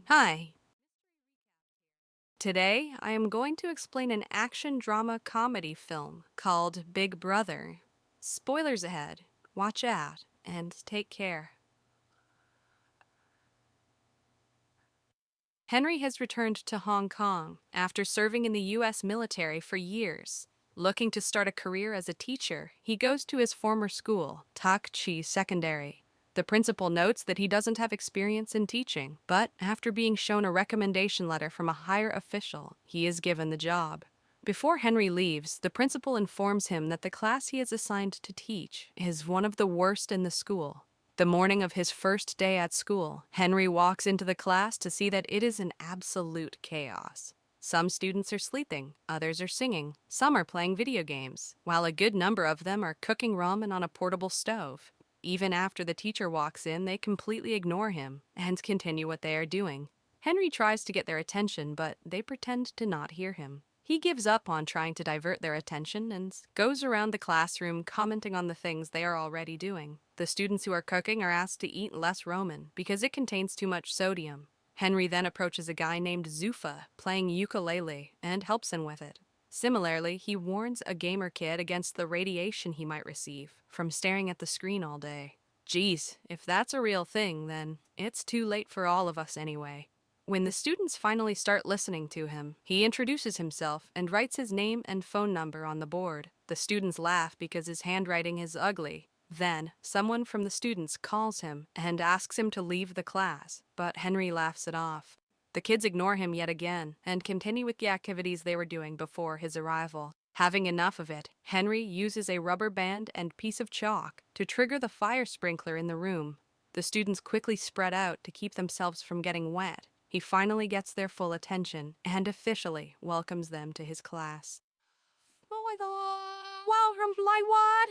Hi. Today, I am going to explain an action drama comedy film called Big Brother. Spoilers ahead. Watch out and take care. Henry has returned to Hong Kong after serving in the U.S. military for years. Looking to start a career as a teacher, he goes to his former school, Tak Chi Secondary. The principal notes that he doesn't have experience in teaching, but after being shown a recommendation letter from a higher official, he is given the job. Before Henry leaves, the principal informs him that the class he is assigned to teach is one of the worst in the school. The morning of his first day at school, Henry walks into the class to see that it is an absolute chaos. Some students are sleeping, others are singing, some are playing video games, while a good number of them are cooking ramen on a portable stove. Even after the teacher walks in, they completely ignore him and continue what they are doing. Henry tries to get their attention, but they pretend to not hear him. He gives up on trying to divert their attention and goes around the classroom commenting on the things they are already doing. The students who are cooking are asked to eat less ramen because it contains too much sodium. Henry then approaches a guy named Zufa playing ukulele and helps him with it. Similarly, he warns a gamer kid against the radiation he might receive from staring at the screen all day. Geez, if that's a real thing, then it's too late for all of us anyway. When the students finally start listening to him, he introduces himself and writes his name and phone number on the board. The students laugh because his handwriting is ugly. Then, someone from the students calls him and asks him to leave the class, but Henry laughs it off. The kids ignore him yet again and continue with the activities they were doing before his arrival. Having enough of it, Henry uses a rubber band and piece of chalk to trigger the fire sprinkler in the room. The students quickly spread out to keep themselves from getting wet. He finally gets their full attention and officially welcomes them to his class.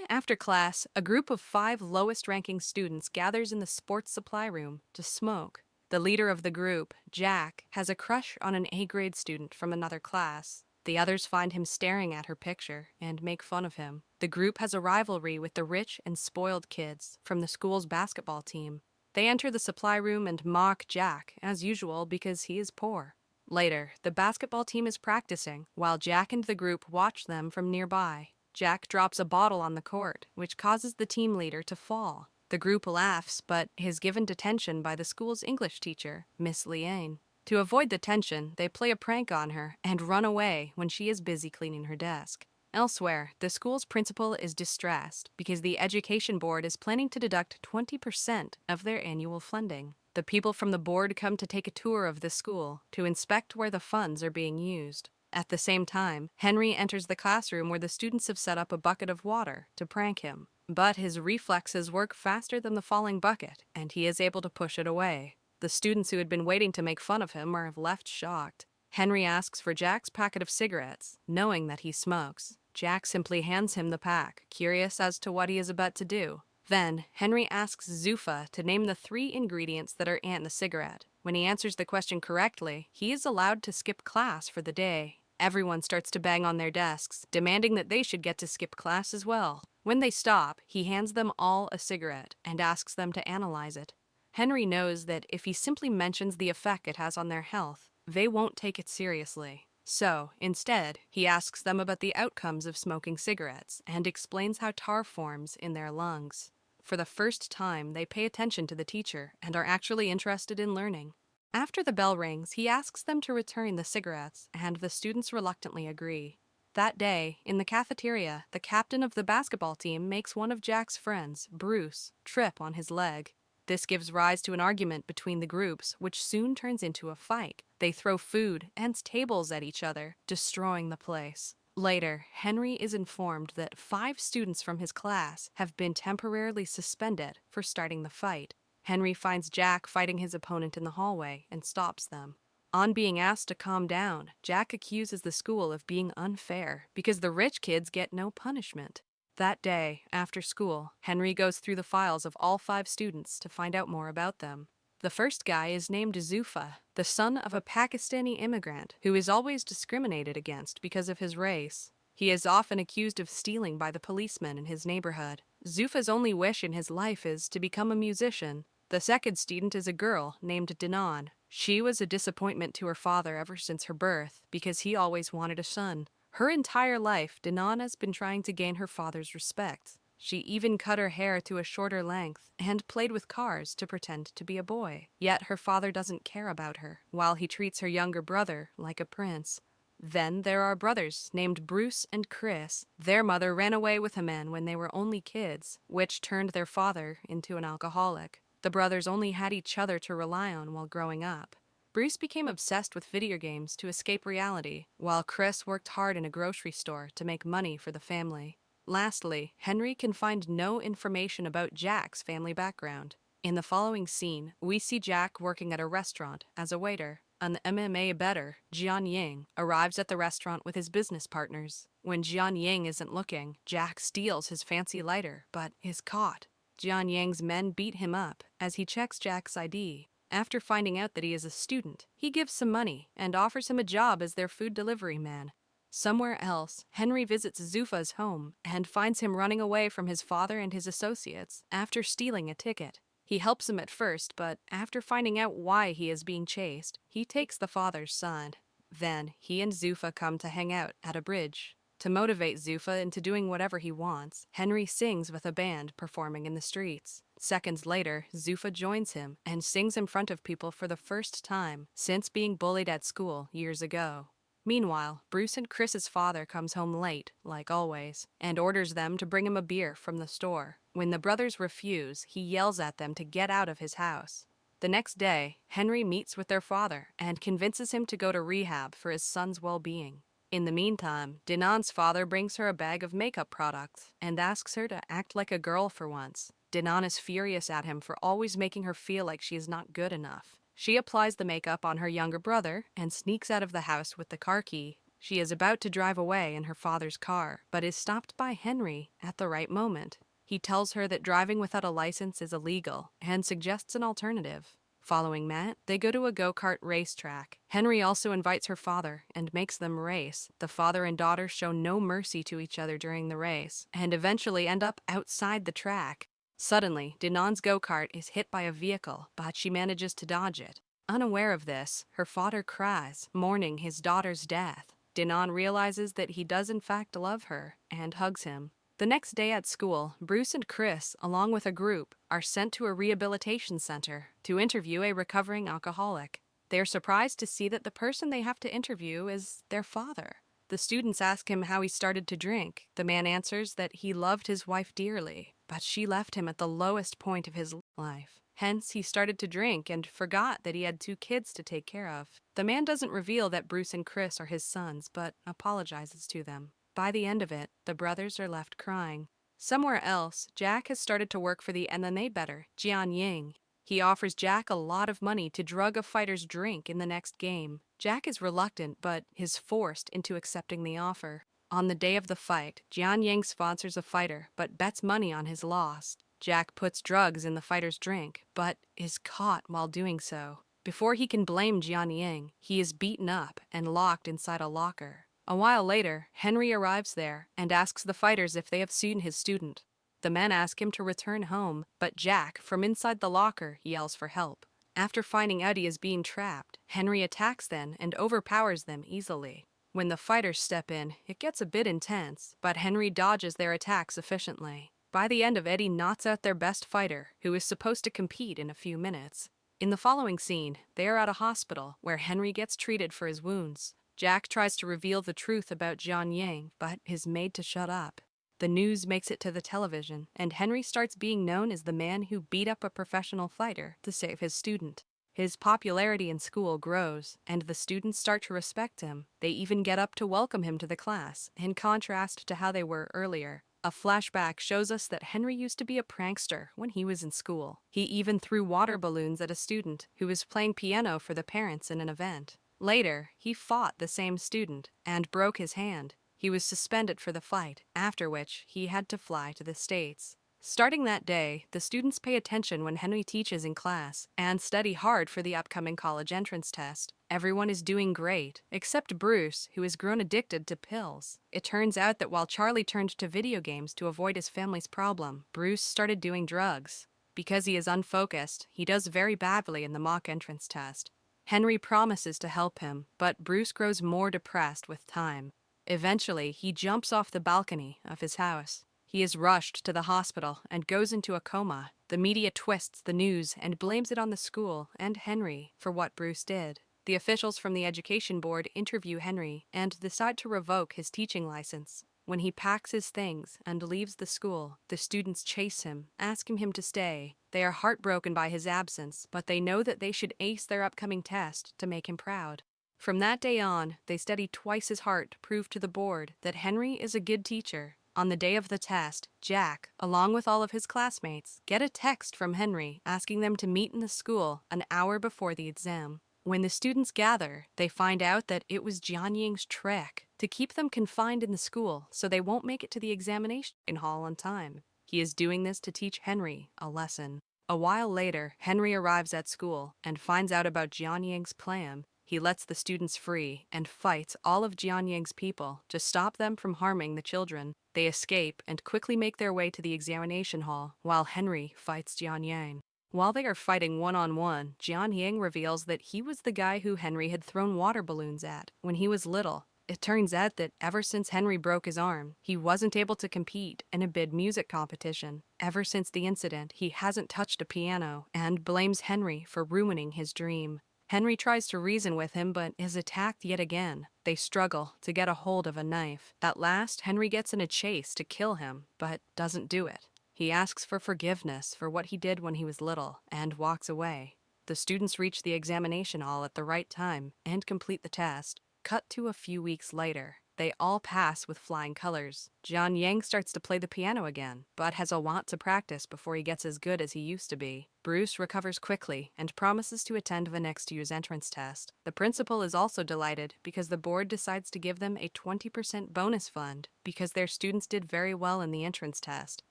After class, a group of 5 lowest-ranking students gathers in the sports supply room to smoke. The leader of the group, Jack, has a crush on an A-grade student from another class. The others find him staring at her picture and make fun of him. The group has a rivalry with the rich and spoiled kids from the school's basketball team. They enter the supply room and mock Jack, as usual, because he is poor. Later, the basketball team is practicing, while Jack and the group watch them from nearby. Jack drops a bottle on the court, which causes the team leader to fall. The group laughs, but is given detention by the school's English teacher, Miss Liane. To avoid the tension, they play a prank on her and run away when she is busy cleaning her desk. Elsewhere, the school's principal is distressed because the education board is planning to deduct 20% of their annual funding. The people from the board come to take a tour of the school to inspect where the funds are being used. At the same time, Henry enters the classroom where the students have set up a bucket of water to prank him. But his reflexes work faster than the falling bucket, and he is able to push it away. The students who had been waiting to make fun of him are left shocked. Henry asks for Jack's packet of cigarettes, knowing that he smokes. Jack simply hands him the pack, curious as to what he is about to do. Then, Henry asks Zufa to name the 3 ingredients that are in the cigarette. When he answers the question correctly, he is allowed to skip class for the day. Everyone starts to bang on their desks, demanding that they should get to skip class as well. When they stop, he hands them all a cigarette and asks them to analyze it. Henry knows that if he simply mentions the effect it has on their health, they won't take it seriously. So, instead, he asks them about the outcomes of smoking cigarettes and explains how tar forms in their lungs. For the first time, they pay attention to the teacher and are actually interested in learning. After the bell rings, he asks them to return the cigarettes, and the students reluctantly agree. That day, in the cafeteria, the captain of the basketball team makes one of Jack's friends, Bruce, trip on his leg. This gives rise to an argument between the groups, which soon turns into a fight. They throw food and tables at each other, destroying the place. Later, Henry is informed that 5 students from his class have been temporarily suspended for starting the fight. Henry finds Jack fighting his opponent in the hallway and stops them. On being asked to calm down, Jack accuses the school of being unfair because the rich kids get no punishment. That day, after school, Henry goes through the files of all 5 students to find out more about them. The first guy is named Zufa, the son of a Pakistani immigrant who is always discriminated against because of his race. He is often accused of stealing by the policemen in his neighborhood. Zufa's only wish in his life is to become a musician. The second student is a girl named Dinan. She was a disappointment to her father ever since her birth because he always wanted a son. Her entire life, Danon has been trying to gain her father's respect. She even cut her hair to a shorter length and played with cars to pretend to be a boy. Yet her father doesn't care about her, while he treats her younger brother like a prince. Then there are brothers named Bruce and Chris. Their mother ran away with a man when they were only kids, which turned their father into an alcoholic. The brothers only had each other to rely on while growing up. Bruce became obsessed with video games to escape reality, while Chris worked hard in a grocery store to make money for the family. Lastly, Henry can find no information about Jack's family background. In the following scene, we see Jack working at a restaurant as a waiter. An MMA bettor, Jian Ying, arrives at the restaurant with his business partners. When Jian Ying isn't looking, Jack steals his fancy lighter, but is caught. Jian Yang's men beat him up as he checks Jack's ID. After finding out that he is a student, he gives some money and offers him a job as their food delivery man. Somewhere else, Henry visits Zufa's home and finds him running away from his father and his associates after stealing a ticket. He helps him at first, but after finding out why he is being chased, he takes the father's side. Then, he and Zufa come to hang out at a bridge. To motivate Zufa into doing whatever he wants, Henry sings with a band performing in the streets. Seconds later, Zufa joins him and sings in front of people for the first time since being bullied at school years ago. Meanwhile, Bruce and Chris's father comes home late, like always, and orders them to bring him a beer from the store. When the brothers refuse, he yells at them to get out of his house. The next day, Henry meets with their father and convinces him to go to rehab for his son's well-being. In the meantime, Dinan's father brings her a bag of makeup products and asks her to act like a girl for once. Dinan is furious at him for always making her feel like she is not good enough. She applies the makeup on her younger brother and sneaks out of the house with the car key. She is about to drive away in her father's car, but is stopped by Henry at the right moment. He tells her that driving without a license is illegal and suggests an alternative. Following Matt, they go to a go-kart racetrack. Henry also invites her father and makes them race. The father and daughter show no mercy to each other during the race and eventually end up outside the track. Suddenly, Dinan's go-kart is hit by a vehicle, but she manages to dodge it. Unaware of this, her father cries, mourning his daughter's death. Dinan realizes that he does in fact love her and hugs him. The next day at school, Bruce and Chris, along with a group, are sent to a rehabilitation center to interview a recovering alcoholic. They are surprised to see that the person they have to interview is their father. The students ask him how he started to drink. The man answers that he loved his wife dearly, but she left him at the lowest point of his life. Hence, he started to drink and forgot that he had 2 kids to take care of. The man doesn't reveal that Bruce and Chris are his sons, but apologizes to them. By the end of it, the brothers are left crying. Somewhere else, Jack has started to work for the MMA bettor, Jian Ying. He offers Jack a lot of money to drug a fighter's drink in the next game. Jack is reluctant, but is forced into accepting the offer. On the day of the fight, Jian Ying sponsors a fighter, but bets money on his loss. Jack puts drugs in the fighter's drink, but is caught while doing so. Before he can blame Jian Ying, he is beaten up and locked inside a locker. A while later, Henry arrives there and asks the fighters if they have seen his student. The men ask him to return home, but Jack, from inside the locker, yells for help. After finding out he is being trapped, Henry attacks them and overpowers them easily. When the fighters step in, it gets a bit intense, but Henry dodges their attacks efficiently. By the end of it, he knocks out their best fighter, who is supposed to compete in a few minutes. In the following scene, they are at a hospital where Henry gets treated for his wounds. Jack tries to reveal the truth about Jian Ying, but is made to shut up. The news makes it to the television, and Henry starts being known as the man who beat up a professional fighter to save his student. His popularity in school grows, and the students start to respect him. They even get up to welcome him to the class, in contrast to how they were earlier. A flashback shows us that Henry used to be a prankster when he was in school. He even threw water balloons at a student who was playing piano for the parents in an event. Later, he fought the same student and broke his hand. He was suspended for the fight, after which he had to fly to the States. Starting that day, the students pay attention when Henry teaches in class and study hard for the upcoming college entrance test. Everyone is doing great, except Bruce, who has grown addicted to pills. It turns out that while Charlie turned to video games to avoid his family's problem, Bruce started doing drugs. Because he is unfocused, he does very badly in the mock entrance test. Henry promises to help him, but Bruce grows more depressed with time. Eventually, he jumps off the balcony of his house. He is rushed to the hospital and goes into a coma. The media twists the news and blames it on the school and Henry for what Bruce did. The officials from the education board interview Henry and decide to revoke his teaching license. When he packs his things and leaves the school, the students chase him, asking him to stay. They are heartbroken by his absence, but they know that they should ace their upcoming test to make him proud. From that day on, they study twice as hard to prove to the board that Henry is a good teacher. On the day of the test, Jack, along with all of his classmates, get a text from Henry asking them to meet in the school an hour before the exam. When the students gather, they find out that it was Jianying's trick to keep them confined in the school so they won't make it to the examination hall on time. He is doing this to teach Henry a lesson. A while later, Henry arrives at school and finds out about Jianying's plan. He lets the students free and fights all of Jianying's people to stop them from harming the children. They escape and quickly make their way to the examination hall while Henry fights Jianying. While they are fighting one-on-one, Jianying reveals that he was the guy who Henry had thrown water balloons at when he was little. It turns out that ever since Henry broke his arm, he wasn't able to compete in a bid music competition. Ever since the incident, he hasn't touched a piano and blames Henry for ruining his dream. Henry tries to reason with him but is attacked yet again. They struggle to get a hold of a knife. At last, Henry gets in a chase to kill him, but doesn't do it. He asks for forgiveness for what he did when he was little and walks away. The students reach the examination hall at the right time and complete the test. Cut to a few weeks later. They all pass with flying colors. Jianying starts to play the piano again, but has a want to practice before he gets as good as he used to be. Bruce recovers quickly and promises to attend the next year's entrance test. The principal is also delighted because the board decides to give them a 20% bonus fund because their students did very well in the entrance test.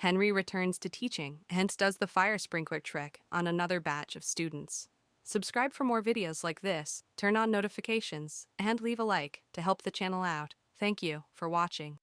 Henry returns to teaching and does the fire sprinkler trick on another batch of students. Subscribe for more videos like this, turn on notifications, and leave a like to help the channel out. Thank you for watching.